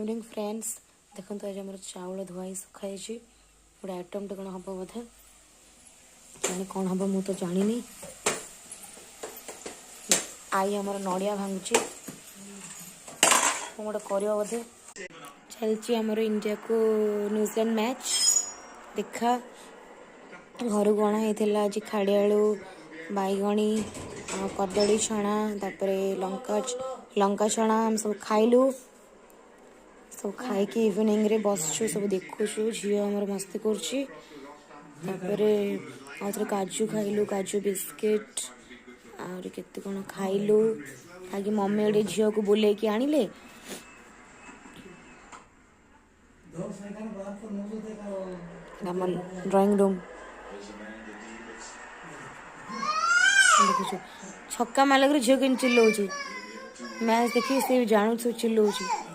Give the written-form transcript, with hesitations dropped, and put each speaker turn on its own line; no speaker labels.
evening friends देखो आज आम चाउल धुआई सुखाई गोटे आइटम टे कौन हम बोधे जानी कौन हम मु तो जानी आई आमर नड़िया भांगुची कौन गोटे कर बोधे चलची आमर इंडिया को न्यूजीलैंड मैच देखा घर को अणा होता आज खाड़ी आलू बैगणी कदली छणा तापर लंका छणा हम सब खाइलु सब खाई इवनिंग रे बसचु सब देखुचु झील आमर मस्ती करछि काजू खाइलु काजू बिस्किट और केते कोन खाइलु आगे मम्मी एडे झील को बुले की आनिले ड्राइंग रूम देखु छक्का मालक झील के चिल्लाऊँ मैच देखी से जानू सब चिल्लाऊँ